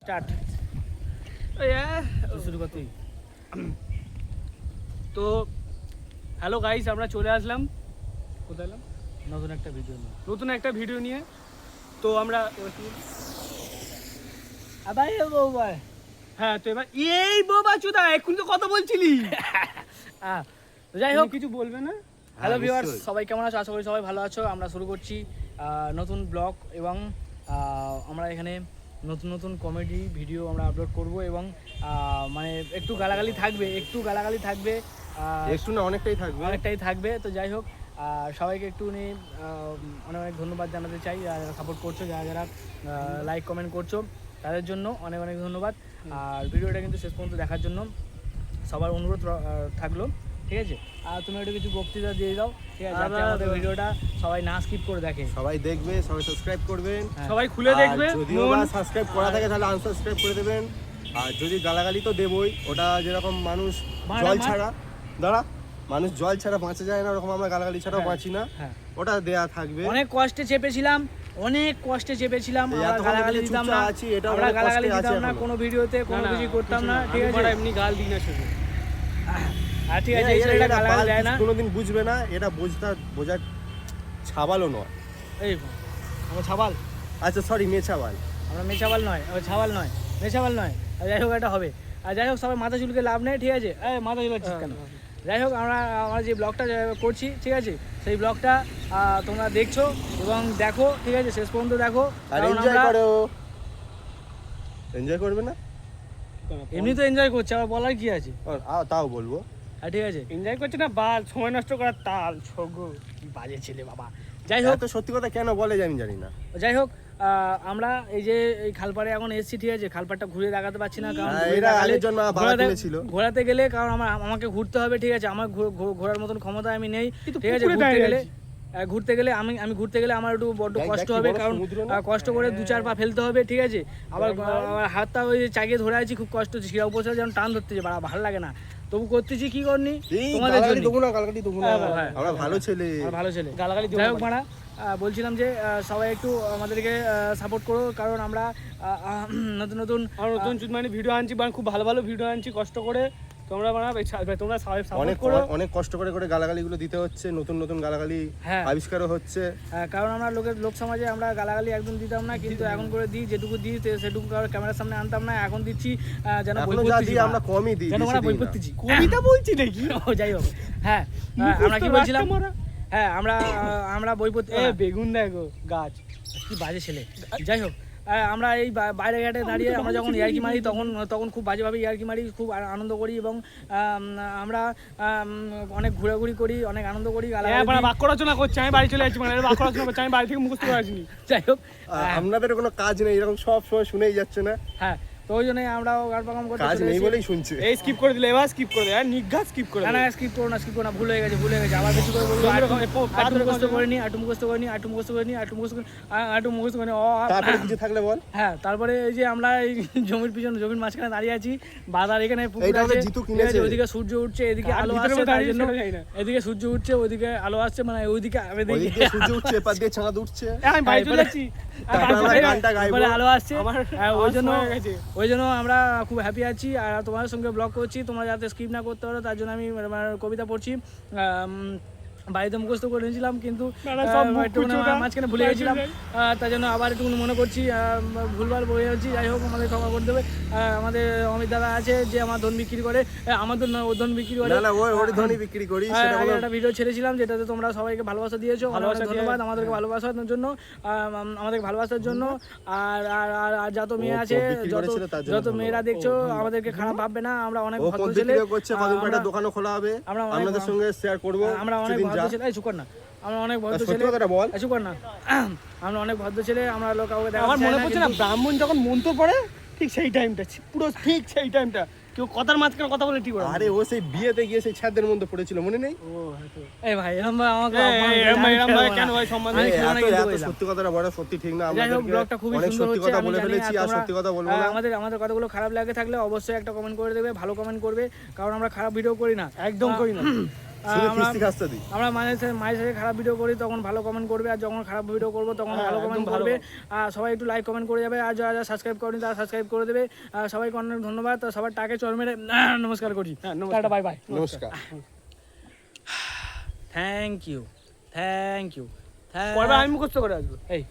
Start শুরু কর তুই। তো হ্যালো গাইস, আমরা চলে আসলাম কোথায় এলাম নতুন একটা ভিডিও নিয়ে। তো আমরা হ্যাঁ, তো এবার এই বাবা চুদা এখন তো কথা বলছিলি। যাই হোক, কিছু বলবে না? হ্যালো ভিউয়ার্স, সবাই কেমন আছো? আশা করি সবাই ভালো আছো। আমরা শুরু করছি নতুন ব্লগ এবং আমরা এখানে নতুন নতুন কমেডি ভিডিও আমরা আপলোড করব এবং মানে একটু গালাগালি থাকবে, একটু না অনেকটাই থাকবে। তো যাই হোক, সবাইকে একটু অনেক অনেক ধন্যবাদ জানাতে চাই, যারা সাপোর্ট করছো, যারা লাইক কমেন্ট করছো, তাদের জন্য অনেক অনেক ধন্যবাদ। আর ভিডিওটা কিন্তু শেষ পর্যন্ত দেখার জন্য সবার অনুরোধ থাকলো, ঠিক আছে? আর তুমি একটু কিছু বক্তৃতা দিয়ে দাও, ঠিক আছে, যাতে আমাদের ভিডিওটা সবাই না স্কিপ করে দেখে। সবাই দেখবে, সবাই সাবস্ক্রাইব করবেন, সবাই খুলে দেখবে। যদি সাবস্ক্রাইব করা থাকে তাহলে আনসাবস্ক্রাইব করে দেবেন। আর যদি গালাগালি তো দেবই, ওটা যেরকম মানুষ জল ছাড়া বাঁচা যায় না, ওরকম আমরা গালাগালি ছাড়াও বাঁচি না, ওটা দেয়া থাকবে। অনেক কষ্টে চেপেছিলাম, আমরা গালাগালি দিতাম না, কোনো ভিডিওতে কোনো কিছু করতাম না, ঠিক আছে? এমনি গাল দিই না শুধু, ঠিক আছে? এটা গালাগালি দেয় না, কোনোদিন বুঝবে না, এটা বোঝার ছাবালও নয়। এই আমরা ছাবাল, আচ্ছা সরি, মেছাবাল। আমরা মেছাবাল নয়, মেছাবাল নয়। যাই হোক, এটা হবে। আর যাই হোক, সবাই মাথা চুলকে লাভ নেই, ঠিক আছে? মাথা চুলাচ্ছিস কেন? যাই হোক, আমরা যে ব্লগটা করছি, ঠিক আছে, সেই ব্লগটা তোমরা দেখছো এবং দেখো, ঠিক আছে? শেষ পর্যন্ত দেখো, এনজয় করবে না? এমনি তো এনজয় করছে, আবার বলার কি আছে? তাও বলবো, ঠিক আছে, এনজয় করছে না, বা সময় নষ্ট করার তাল ছগো, কি বাজে ছেলে বাবা। যাই হোক, তো সত্যি কথা কেন বলে আমি জানি না। যাই হোক, আমরা এই যে এই খালপাড়ে এখন এসেছি, ঠিক আছে? খালপাড়টা ঘুরে দেখাতে পারছি না, কারণ ঘোরাতে গেলে কারণ আমাকে ঘুরতে হবে, ঠিক আছে? আমার ঘোরার মতন ক্ষমতা আমি নেই, ঠিক আছে? ঘুরতে গেলে আমি ঘুরতে গেলে আমার একটু বড্ড কষ্ট হবে, কারণ কষ্ট করে 2-4 পা ফেলতে হবে, ঠিক আছে? আবার হাতটা ওই চাগিয়ে ধরে আছি, খুব কষ্ট হচ্ছে, শিরা উপরে যেমন টান ধরতেছে, ভালো লাগে না, তবু করতেছি, কি করনি তোমাদের জন্য। আমরা ভালো ছেলে গালাগালি। যাই হোক মারা, বলছিলাম যে সবাই একটু আমাদেরকে সাপোর্ট করো, কারণ আমরা নতুন মানে ভিডিও আনছি, খুব ভালো ভালো ভিডিও আনছি কষ্ট করে। তোমরা সাপোর্ট করো। অনেক কষ্ট করে গালাগালিগুলো দিতে হচ্ছে, নতুন গালাগালি আবিষ্কারও হচ্ছে, কারণ আমরা লোক সমাজে আমরা গালাগালি একদম দিতাম না, কিন্তু এখন করে দিই, যেটুকু দিই সেটুকু ক্যামেরার সামনে আনতাম না, এখন দিচ্ছি যেন আমরা কমই দিই, বই পড়তেছি, কবিতা বলছি নাকি? যাই হোক, আমরা কি বলছিলাম? আমরা বই পড়তে, বেগুন দেখো গাছ, কি বাজে ছেলে। যাই হোক, আমরা এই বাইরে ঘাটে দাঁড়িয়ে আমরা যখন ইয়ার্কি মারি, তখন খুব বাজেভাবে ইয়ার্কি মারি, খুব আনন্দ করি এবং আমরা অনেক ঘোরাঘুরি করি, অনেক আনন্দ করি। বাক্য রচনা করছি, আমি বাড়ি চলে যাচ্ছি, মানে বাক্য রচনা করছি, আমি বাড়ি থেকে মুখস্থ করে আসিনি। যাই হোক, আপনাদের কোনো কাজ নেই, এরকম সব সময় শুনেই যাচ্ছে না। তো ওই জন্যই আমরাও গাড়পাকাম করতে কাজ নেই বলেই শুনছি। এই স্কিপ করে দিলে, এবার স্কিপ করে দেয়, নিঘা স্কিপ করে না, স্কিপ করো না, ভুল হয়ে গেছে। আবার বেশি করে বলবো, আটু মুখস্থ করে নি, তারপরে কিছু থাকলে বল। তারপরে এই যে আমরা এই জমির মাঝখানে দাঁড়িয়ে আছি, বাজার এখানে পুকুর আছে, ওইদিকে সূর্য উঠছে, এদিকে আলো আসছে, তাই জন্য এদিকে সূর্য উঠছে, ওইদিকে আলো আসছে, মানে ওইদিকে সূর্য উঠছে, এপাশ দিয়ে চাঁদ উঠছে, আমি বাড়ি চলে যাচ্ছি, আলো আসছে, ওই জন্য আমরা খুব হ্যাপি আছি। আর তোমাদের সঙ্গে ব্লগ করছি, তোমরা যাতে স্কিপ না করতে পারো, তার জন্য আমি কবিতা পড়ছি। বাড়িতে মুখস্থ করে নিয়েছিলাম, কিন্তু মাঝখানে ভুলে গেছিলাম, তার জন্য আবার একটু মনে করছি, ভুলভাল বলে যাচ্ছি। যাই হোক, আমাদের ক্ষমা করে দেবে। আমাদের অমিত দাদা আছে, যে আমার ধন বিক্রি করে, আমাদের ধন বিক্রি করে, একটা ভিডিও ছেড়েছিলাম, যেটাতে তোমরা সবাইকে ভালোবাসা দিয়েছো, ধন্যবাদ আমাদেরকে ভালোবাসার জন্য, আর যত মেয়ে আছে, যত মেয়েরা দেখছো, আমাদেরকে খারাপ ভাববে না, আমরা অনেক ভদ্র ছেলে, দোকানও খোলা হবে, আপনাদের সঙ্গে শেয়ার করব। আমরা অনেক ভদ্র ছেলে, আমরা অনেক ভদ্র ছেলে, আমরা অনেক ভদ্র ছেলে, আমরা লোক কাউকে দেখা। আমার মনে পড়ছে না, ব্রাহ্মণ যখন মন্ত্র পড়ে, ঠিক সেই টাইমটা, পুরো ঠিক সেই টাইমটা, কেউ কথার মাঝখানে কথা বলে ঠিক। আরে ও সেই বিয়েতে গিয়ে সেই ছাদের মধ্যে পড়েছিল, মনে নেই? এই ভাই, এরকম ভাই আমাকে কেন ভাই সম্মান নেই? সত্যি কথাটা বড়, সত্যি ঠিক না। যাই হোক, ব্লগটা খুবই সুন্দর হচ্ছে, কথা বলে ফেলেছি, আর সত্যি কথা বলবো না। আমাদের কথাগুলো খারাপ লাগে থাকলে অবশ্যই একটা কমেন্ট করে দেবে, ভালো কমেন্ট করবে, কারণ আমরা খারাপ ভিডিও করি না, একদম করি না। শুধু খিস্তি খাস্তা দিই। আমরা মাঝে সাঝে খারাপ ভিডিও করি তখন ভালো কমেন্ট করবে, আর যখন খারাপ ভিডিও করবো তখন ভালো কমেন্ট করবে। আর সবাই একটু লাইক কমেন্ট করে যাবে, আর যারা সাবস্ক্রাইব করেনি তারা সাবস্ক্রাইব করে দেবে। আর সবাইকে অনেক ধন্যবাদ। তো সবার টাকে চল মেরে নমস্কার করি। টাটা, বাই বাই, নমস্কার। Thank you. পরেরবার আমি মুখস্থ করে আসবো। এই